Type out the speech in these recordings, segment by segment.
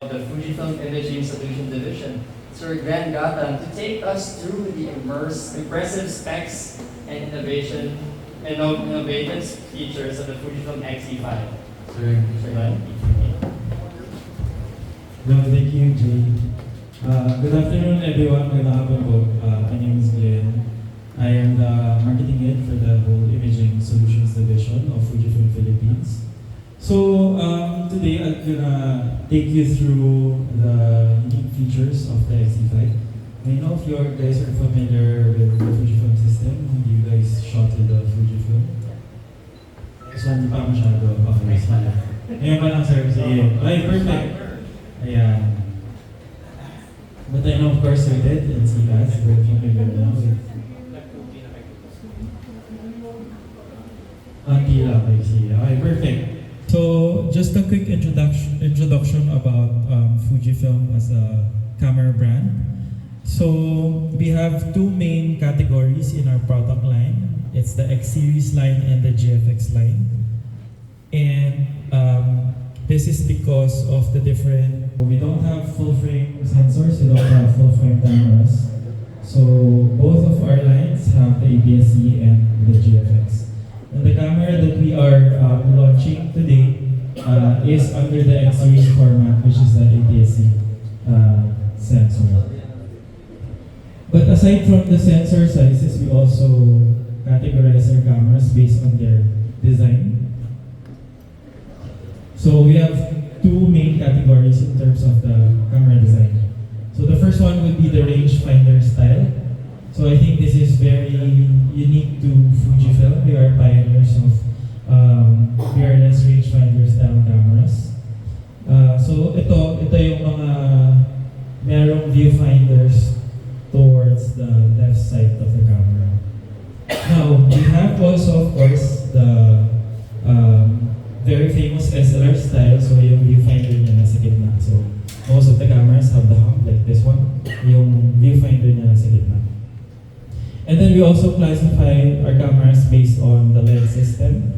of the Fujifilm Imaging Solution Division, Sir Glenn Gatan, to take us through the impressive specs and innovative features of the Fujifilm X-E5. Sir Glenn. No, thank you, Jay. Good afternoon, everyone. Magandang hapon po. My name is Glenn. I am the marketing head for the whole Imaging Solutions Division of Fujifilm Philippines. So today I'm gonna take you through the unique features of the X-E5. I know if you guys are familiar with the Fujifilm system, you guys shot with the Fujifilm. So hindi pa masyado. Okay, sige. Ngayon pa lang sir, sige. Okay, perfect. Ayan. But I know of course we did and see guys, we're familiar now with Tila, I see. Okay, perfect. So just a quick introduction about Fujifilm as a camera brand. So we have two main categories in our product line. It's the X series line and the GFX line. And this is because of the different. We don't have full frame sensors. We don't have full frame cameras. So both of our lines have the APS-C and the GFX. And the camera that we are launching today is under the X series format, which is the APS-C sensor. But aside from the sensor sizes, we also categorize our cameras based on their design. So we have two main categories in terms of the camera design. So the first one would be the rangefinder style. So I think this is very unique to Fujifilm. We are pioneers of mirrorless rangefinder style cameras. So ito yung mga merong viewfinders towards the left side of the camera. Now, we have also of course the very famous SLR style. So yung viewfinder niya nasa gitna. So most of the cameras have the hump like this one. Yung viewfinder niya nasa gitna. And then we also classify our cameras based on the lens system.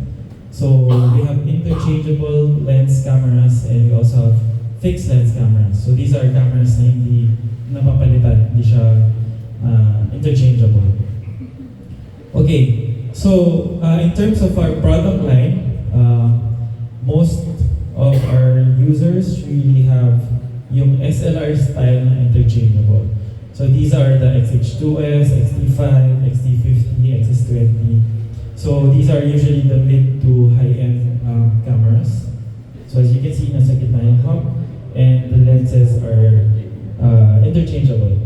So we have interchangeable lens cameras and we also have fixed lens cameras. So these are cameras na hindi napapalitan, hindi siya interchangeable. Okay, so in terms of our product line, most of our users really have yung SLR style na interchangeable. So these are the XH2S, X-E5, X-E50, X-S20. So these are usually the mid to high-end cameras. So as you can see, nasa gitna yung hump, and the lenses are interchangeable.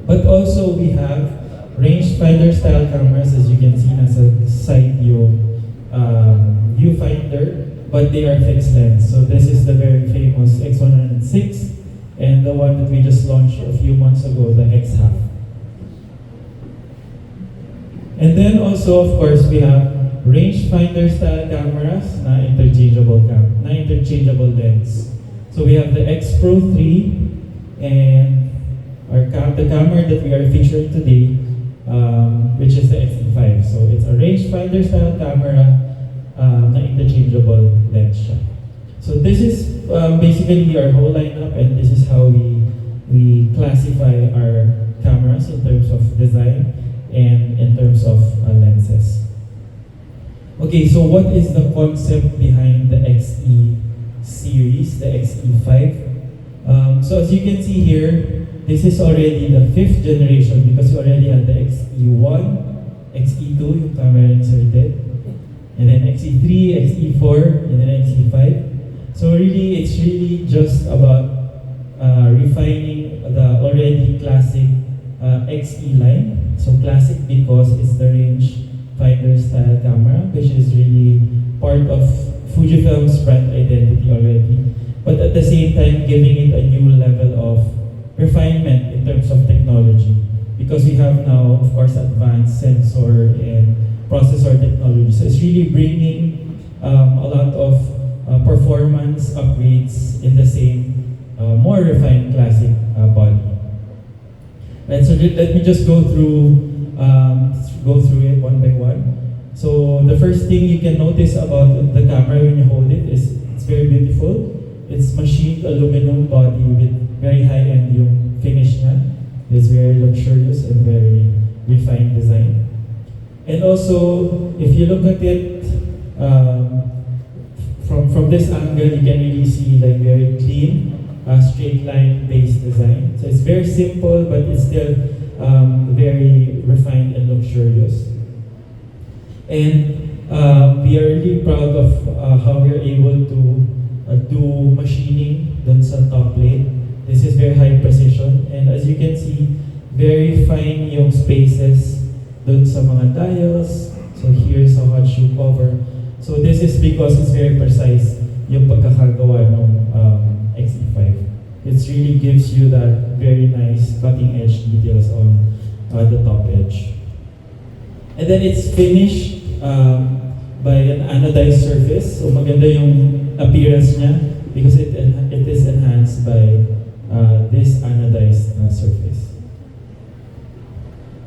But also we have rangefinder style cameras. As you can see, nasa side yung viewfinder, but they are fixed lens. So this is the very famous X106. And the one that we just launched a few months ago, the X-Half. And then also, of course, we have rangefinder style cameras na interchangeable lens. So we have the X Pro 3 and the camera that we are featuring today, which is the X-E5. So it's a rangefinder style camera na interchangeable lens siya. So this is basically our whole lineup, and this is how we classify our cameras in terms of design and in terms of lenses. Okay, so what is the concept behind the X-E series, the X-E5? So as you can see here, this is already the 5th generation because we already had the X-E1, X-E2, yung camera inserted, and then X-E3, X-E4, and then X-E5. So really, it's really just about refining the already classic X-E line. So classic because it's the rangefinder style camera, which is really part of Fujifilm's brand identity already. But at the same time, giving it a new level of refinement in terms of technology. Because we have now, of course, advanced sensor and processor technology. So it's really bringing a lot of performance upgrades in the same more refined classic body. And so let me just go through it one by one. So the first thing you can notice about the camera when you hold it is it's very beautiful. It's machined aluminum body with very high-end yung finish niya. It's very luxurious and very refined design. And also, if you look at it from this angle, you can really see like very clean, straight line based design. So it's very simple, but it's still very refined and luxurious. And we are really proud of how we're able to do machining dun sa top plate. This is very high precision, and as you can see, very fine yung spaces dun sa mga dials. So here's how much you cover. So this is because it's very precise yung pagkakagawa ng X-E5. It really gives you that very nice cutting edge details on the top edge. And then it's finished by an anodized surface. So maganda yung appearance niya because it is enhanced by this anodized surface.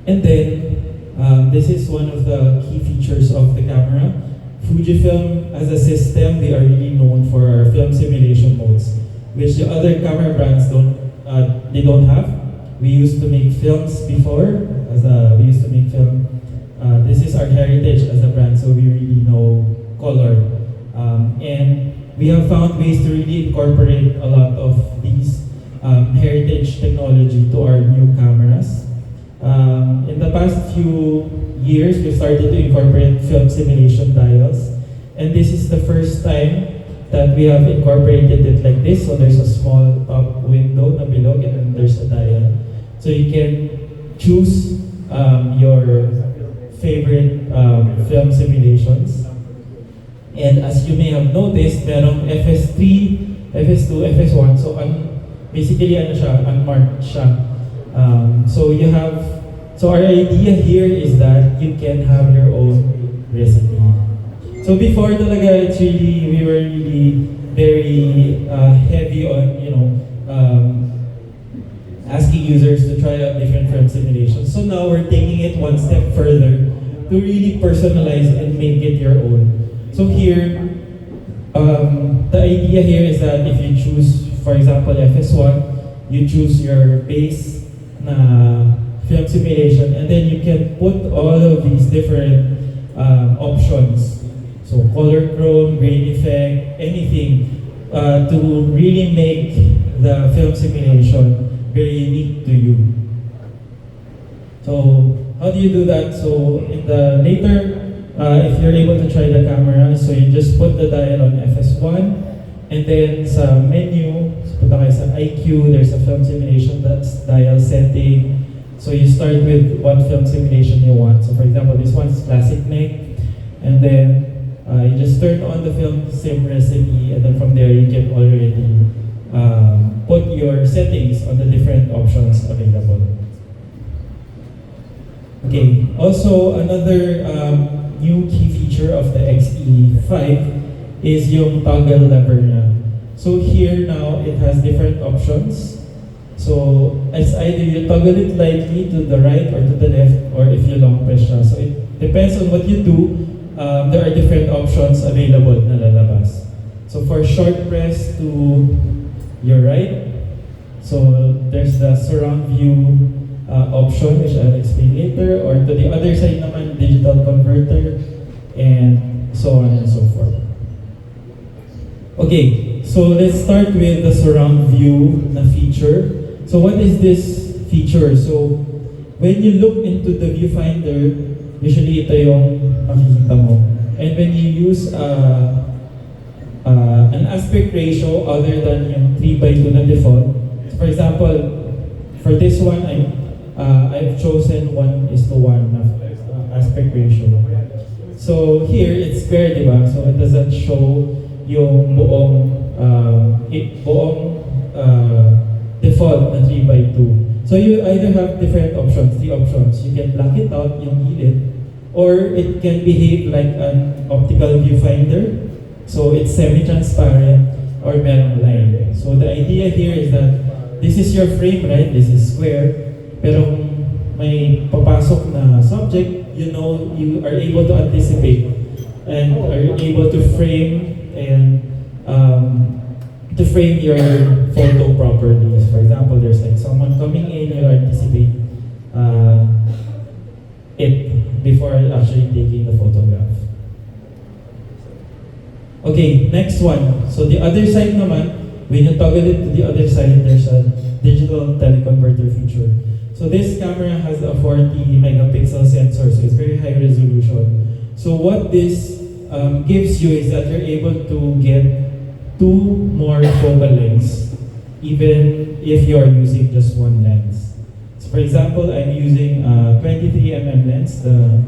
And then this is one of the key features of the camera. Fujifilm as a system, we are really known for our film simulation modes, which the other camera brands don't have. We used to make films before, we used to make film. This is our heritage as a brand, so we really know color. And we have found ways to really incorporate a lot of these heritage technology to our new cameras. In the past few years, we started to incorporate film simulation dials. And this is the first time that we have incorporated it like this. So there's a small top window na bilog and then there's a dial. So you can choose your favorite film simulations. And as you may have noticed, merong FS3, FS2, FS1. So basically unmarked siya. So our idea here is that you can have your own recipe. So before talaga, we were really very heavy on, asking users to try out different film simulations. So now we're taking it one step further to really personalize and make it your own. So here, the idea here is that if you choose, for example, FS1, you choose your base na film simulation, and then you can put all of these different options. So color chrome, grain effect, anything to really make the film simulation very unique to you. So how do you do that? So in the later, if you're able to try the camera, so you just put the dial on FS1, and then sa menu, so punta kayo sa IQ, there's a film simulation, that's dial setting. So you start with what film simulation you want. So for example, this one's classic neck, and then you just turn on the film sim recipe, and then from there you can already put your settings on the different options available. Okay, also another new key feature of the X-E5 is yung toggle lever niya. So here now it has different options. So it's either you toggle it lightly to the right or to the left, or if you long press siya. So it depends on what you do. There are different options available na lalabas. So for short press to your right, so there's the surround view option, which I'll explain later, or to the other side naman, digital converter, and so on and so forth. Okay, so let's start with the surround view na feature. So what is this feature? So when you look into the viewfinder, usually ito yung makikita mo. And when you use an aspect ratio other than yung 3:2 na default, so for example, for this one, I've chosen 1:1 aspect ratio. So here, it's square, di ba? So it doesn't show yung buong default na 3:2. So you either have different options, 3 options. You can black it out, yung gilid, or it can behave like an optical viewfinder. So it's semi-transparent or merong line. So the idea here is that this is your frame, right? This is square. Pero kung may papasok na subject, you are able to anticipate and are able to frame and to frame your photo properly. For example, there's like someone coming in, you anticipate it before actually taking the photograph. Okay, next one. So the other side naman, when you toggle it to the other side, there's a digital teleconverter feature. So this camera has a 40 megapixel sensor, so it's very high resolution. So what this gives you is that you're able to get two more focal lengths, even if you're using just one lens. So for example, I'm using a 23mm lens, the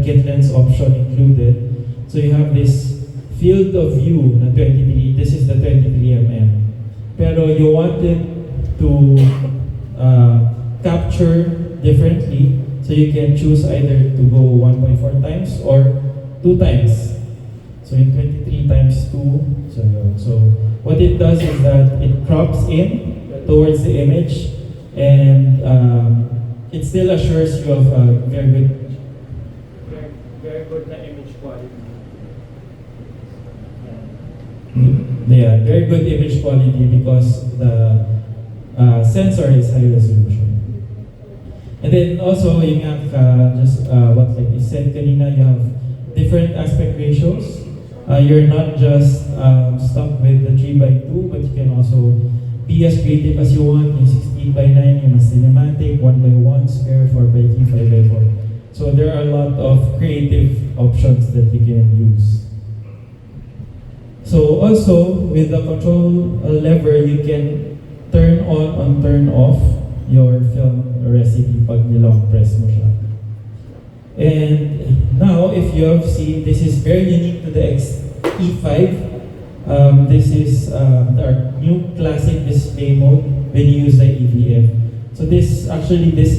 kit lens option included. So you have this field of view na 23, this is the 23mm. Pero you want it to capture differently, so you can choose either to go 1.4 times or 2 times. So in 23 times 2, so what it does is that it crops in towards the image, and it still assures you of a very good na image quality. Yeah, very good image quality because the sensor is high resolution. And then also you have what like you said kanina, you have different aspect ratios. You're not just stuck with the 3:2, but you can also be as creative as you want. Yung 16:9, yung mas cinematic, 1:1, square, 4:3, 5:4. So there are a lot of creative options that you can use. So also, with the control lever, you can turn on and turn off your film recipe pag nilong press mo siya. And now, if you have seen, this is very unique to the X-E5. This is our new classic display mode when you use the EVF. So this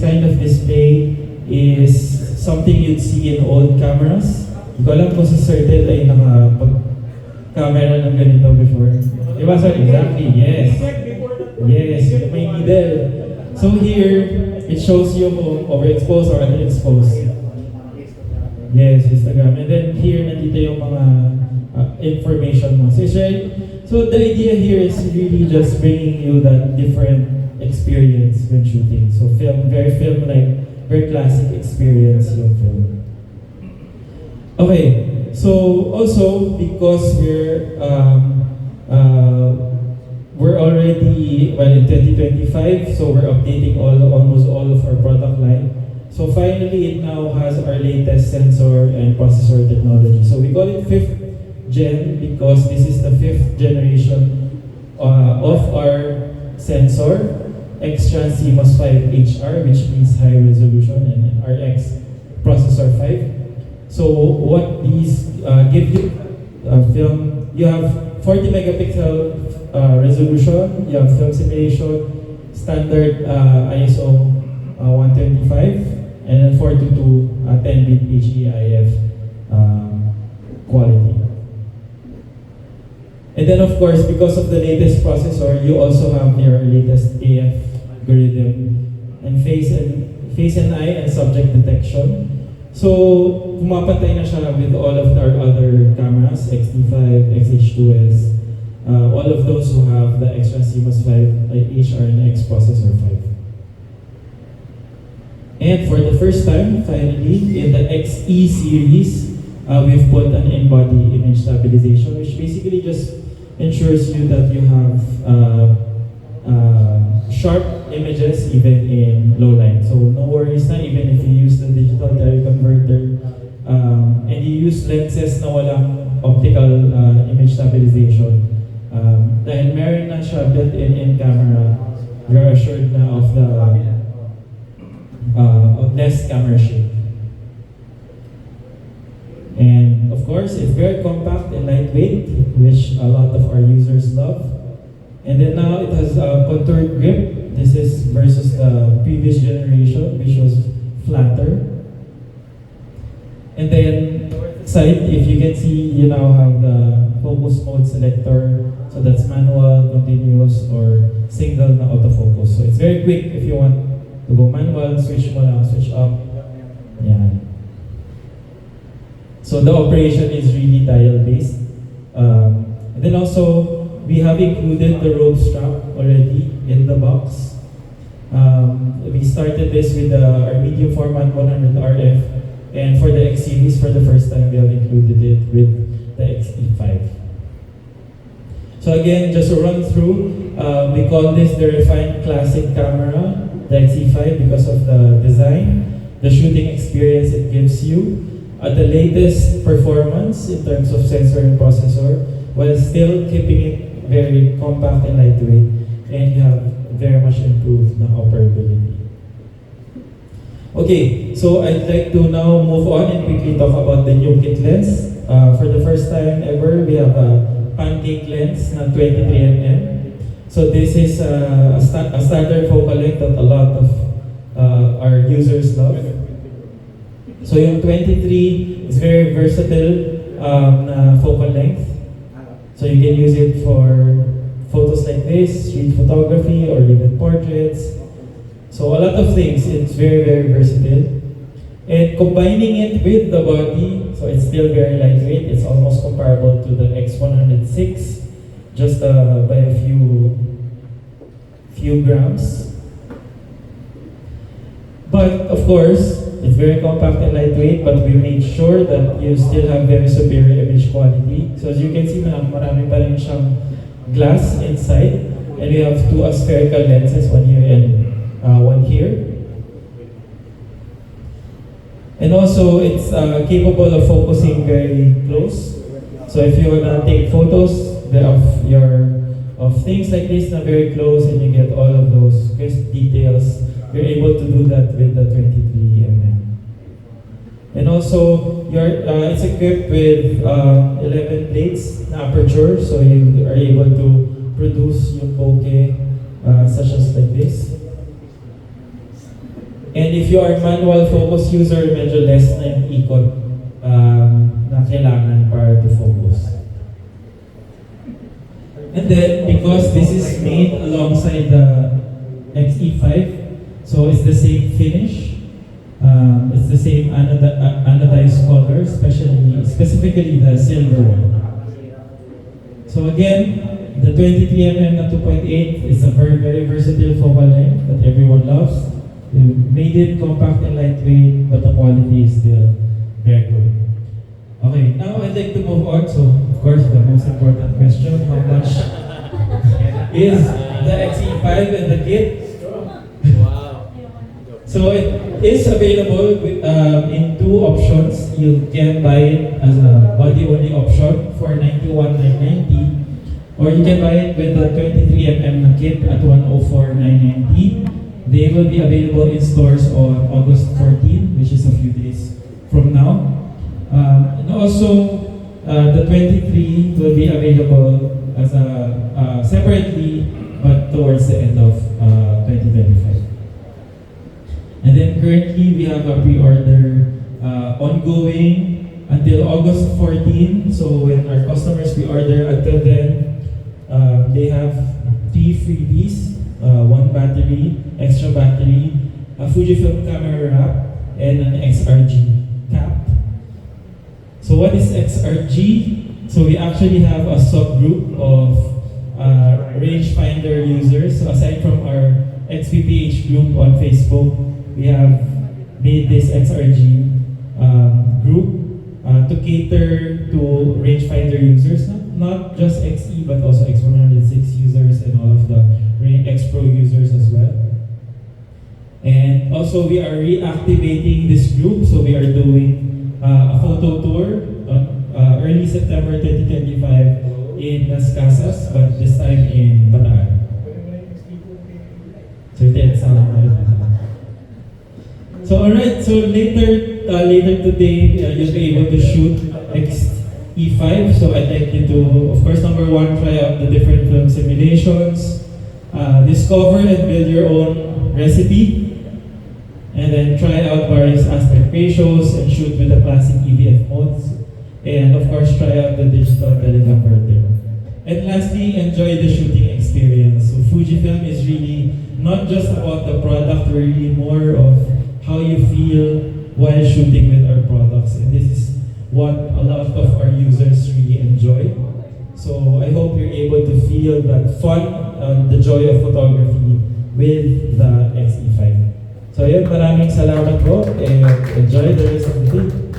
kind of display is something you'd see in old cameras. Hindi ko alam kung sa certain ay camera ng ganito before. Diba sir? Exactly, yes. Yes, yung may needle. So here, it shows you kung overexposed or underexposed. Yes, Instagram. And then here, nandito yung mga information mo. So the idea here is really just bringing you that different experience when shooting. So film-like, very classic experience yung film. Okay. So also because we're already in 2025, so we're updating almost all of our product line. So finally, it now has our latest sensor and processor technology. So we call it 5th gen because this is the 5th generation of our sensor, X-Trans CMOS 5 HR, which means high resolution, and our X processor 5. So what these give you, film, you have 40 megapixel resolution, you have film simulation, standard ISO 125, and then 422 10-bit HEIF quality. And then of course, because of the latest processor, you also have your latest AF algorithm and face and eye and subject detection. So, pumapantay na siya with all of our other cameras, X-E5, X-H2S, all of those who have the extra CMOS 5 HR and X processor 5. And for the first time, finally, in the X-E series, we've put an in-body image stabilization, which basically just ensures you that you have sharp images even in low light. So no worries na even if you use the digital teleconverter and you use lenses na walang optical image stabilization. Dahil meron na siya built-in camera, you're assured na of the less camera shake. And of course, it's very compact and lightweight, which a lot of our users love. And then now it has a contoured grip. This is versus the previous generation, which was flatter. And then side, if you can see, you now have the focus mode selector. So that's manual, continuous, or single na autofocus. So it's very quick if you want to go manual, switch mo lang, switch up. Yeah. So the operation is really dial based. And then also, we have included the rope strap already in the box. We started this with our medium format 100 RF, and for the X series, for the first time, we have included it with the X-E5. So again, just to run through, we call this the refined classic camera, the X-E5, because of the design, the shooting experience it gives you, the latest performance in terms of sensor and processor, while still keeping it very compact and lightweight, and you have very much improved the operability. Okay, so I'd like to now move on and quickly talk about the new kit lens. For the first time ever, we have a pancake lens na 23mm. So this is a standard focal length that a lot of our users love. So yung 23 is very versatile focal length. So you can use it for photos like this, street photography, or even portraits. So a lot of things, it's very, very versatile. And combining it with the body, so it's still very lightweight, it's almost comparable to the X106, just by a few grams. But of course, it's very compact and lightweight, but we made sure that you still have very superior image quality. So as you can see, marami pa rin siyang glass inside, and we have two spherical lenses, one here and one here. And also, it's capable of focusing very close. So if you wanna take photos of things like this na very close, and you get all of those crisp details, you're able to do that with the 23mm. And also, it's equipped with 11 plates na aperture, so you are able to produce yung bokeh such as like this. And if you are manual focus user, medyo less na yung ikot na kailangan para to focus. And then, because this is made alongside the X-E5, so it's the same finish, it's the same anodized color, specifically the silver one. So again, the 23mm na 2.8 is a very, very versatile focal length that everyone loves. We made it compact and lightweight, but the quality is still very good. Okay, now I'd like to move on. So, of course, the most important question: how much is the X-E5 and the kit? Wow. So it is available in two options. You can buy it as a body-only option for 91,990, or you can buy it with the 23mm na kit at 104,990. They will be available in stores on August 14, which is a few days from now. And also, the 23 will be available as a separately, but towards the end of 2025. And then currently, we have a pre-order ongoing until August 14. So when our customers pre-order until then, they have 3 freebies. One battery, extra battery, a Fujifilm camera wrap, and an XRG cap. So what is XRG? So we actually have a subgroup of rangefinder users. So aside from our XPPH group on Facebook, we have made this XRG group to cater to rangefinder users, not just XE but also X106 users and all of the X Pro users as well. And also we are reactivating this group, so we are doing a photo tour on early September 2025 in Las Casas, but this time in Bataan. So alright, so later today you'll be able to shoot X-E5. So I'd like you to, of course, number one, try out the different film simulations. Discover and build your own recipe, and then try out various aspect ratios and shoot with the classic EVF modes, and of course try out the digital teleconverter. And lastly, enjoy the shooting experience. So Fujifilm is really not just about the product, really more of how you feel while shooting with our products, and this is what a lot of our users really enjoy. So I hope you're able to feel that fun, the joy of photography with the X-E5. So ayun, maraming salamat po and enjoy the rest of the day.